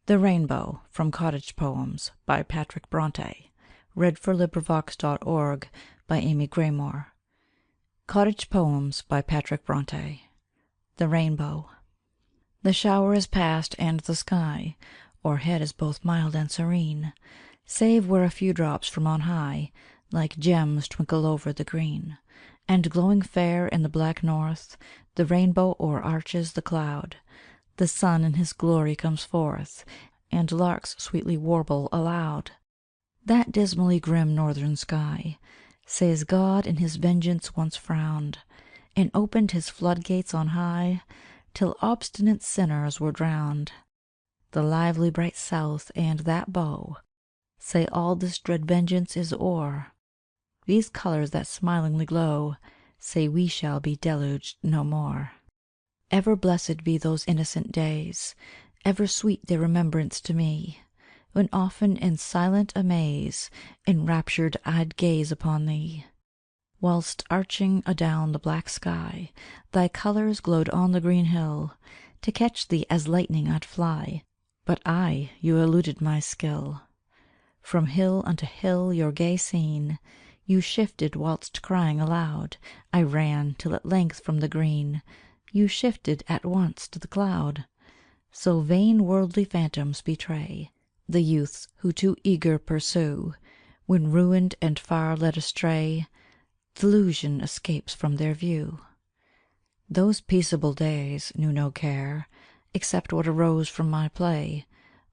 The Rainbow, from Cottage Poems, by Patrick Brontë. read4librivox.org by Amy Graymore. Cottage Poems by Patrick Brontë. The Rainbow. The shower is past, and the sky o'erhead is both mild and serene, save where a few drops from on high like gems twinkle over the green, and glowing fair in the black north the rainbow o'erarches the cloud. The sun in his glory comes forth, and larks sweetly warble aloud. That dismally grim northern sky says God in his vengeance once frowned, and opened his floodgates on high, till obstinate sinners were drowned. The lively bright south and that bow say all this dread vengeance is o'er. These colours that smilingly glow say we shall be deluged no more. Ever blessed be those innocent days, ever sweet their remembrance to me, when often in silent amaze enraptured I'd gaze upon thee, whilst arching adown the black sky thy colours glowed on the green hill. To catch thee as lightning I'd fly, but you eluded my skill. From hill unto hill your gay scene you shifted, whilst crying aloud I ran, till at length from the green you shifted at once to the cloud. So vain worldly phantoms betray the youths who too eager pursue, when ruined and far led astray, delusion escapes from their view. Those peaceable days knew no care, except what arose from my play,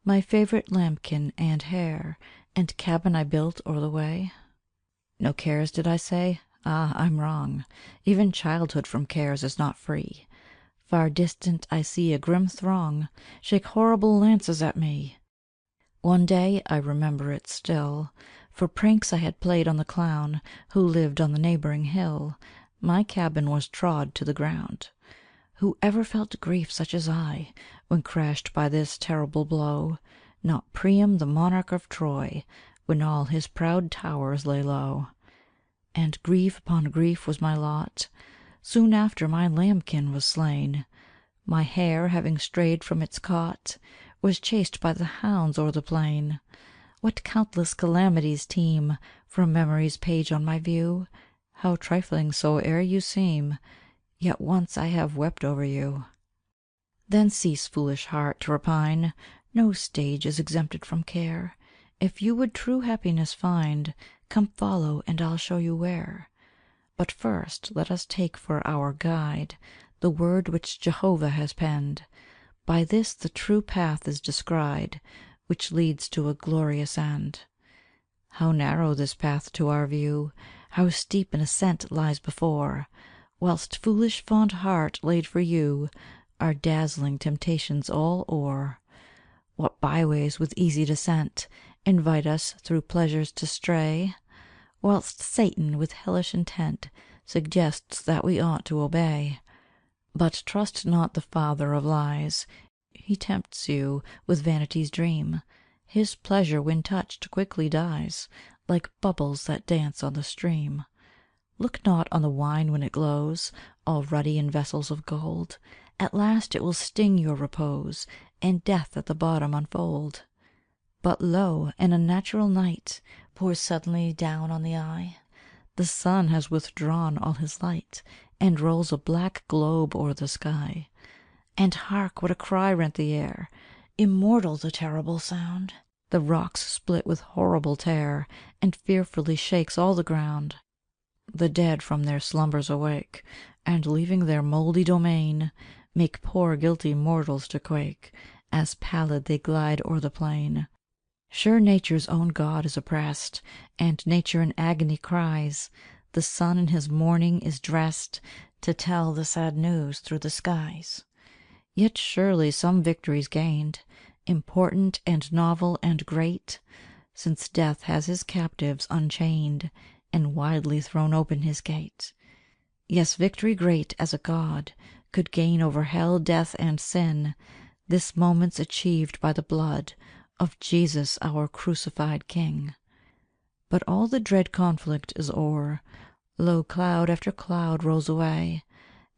my favourite lambkin and hare, and cabin I built o'er the way. No cares, did I say? Ah, I'm wrong. Even childhood from cares is not free. Far distant I see a grim throng shake horrible lances at me. One day, I remember it still, for pranks I had played on the clown who lived on the neighbouring hill, my cabin was trod to the ground. Who ever felt grief such as I, when crashed by this terrible blow? Not Priam, the monarch of Troy, when all his proud towers lay low. And grief upon grief was my lot. Soon after my lambkin was slain. My hare, having strayed from its cot, was chased by the hounds o'er the plain. What countless calamities teem from memory's page on my view! How trifling soe'er you seem, yet once I have wept over you. Then cease, foolish heart, to repine. No stage is exempted from care. If you would true happiness find, come follow, and I'll show you where. But first let us take for our guide the word which Jehovah has penned. By this the true path is descried, which leads to a glorious end. How narrow this path to our view, how steep an ascent lies before, whilst foolish fond heart laid for you our dazzling temptations all o'er. What byways with easy descent invite us through pleasures to stray, whilst Satan with hellish intent suggests that we ought to obey. But trust not the father of lies, he tempts you with vanity's dream. His pleasure when touched quickly dies, like bubbles that dance on the stream. Look not on the wine when it glows, all ruddy in vessels of gold. At last it will sting your repose, and death at the bottom unfold. But lo, an unnatural night pours suddenly down on the eye. The sun has withdrawn all his light, and rolls a black globe o'er the sky. And hark, what a cry rent the air! Immortal the terrible sound! The rocks split with horrible tear, and fearfully shakes all the ground. The dead from their slumbers awake, and leaving their mouldy domain, make poor guilty mortals to quake, as pallid they glide o'er the plain. Sure nature's own God is oppressed, and nature in agony cries. The sun in his mourning is dressed, to tell the sad news through the skies. Yet surely some victory's gained, important and novel and great, since death has his captives unchained, and widely thrown open his gate. Yes, victory great as a God could gain over hell, death, and sin, this moment's achieved by the blood of Jesus our crucified King. But all the dread conflict is o'er. Lo, cloud after cloud rolls away,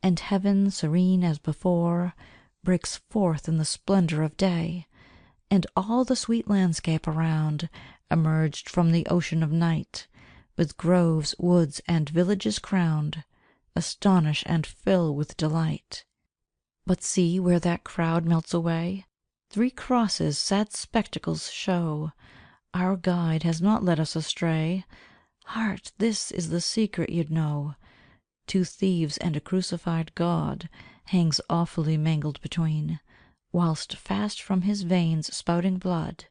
and heaven, serene as before, breaks forth in the splendour of day. and all the sweet landscape around, emerged from the ocean of night, with groves, woods, and villages crowned, astonish and fill with delight. But see where that crowd melts away, 3 crosses sad spectacles show. Our guide has not led us astray. Heart, this is the secret you'd know. 2 thieves and a crucified God hangs awfully mangled between, whilst fast from his veins spouting blood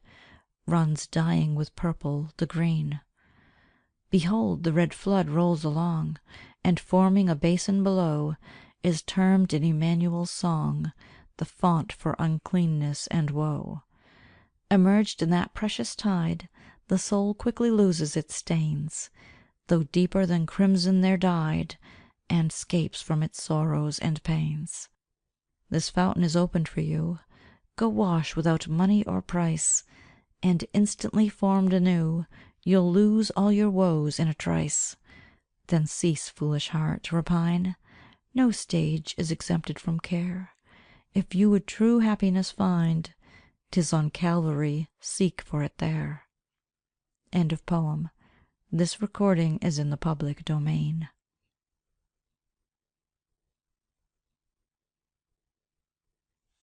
runs dyeing with purple the green. Behold, the red flood rolls along, and forming a basin below, is termed in Emmanuel's song the font for uncleanness and woe. Immerged in that precious tide, the soul quickly loses its stains, though deeper than crimson they're dyed, and scapes from its sorrows and pains. This fountain is opened for you. Go wash without money or price, and instantly formed anew, you'll lose all your woes in a trice. Then cease, foolish heart, to repine. No stage is exempted from care. If you would true happiness find, 'tis on Calvary, seek for it there. End of poem. This recording is in the public domain.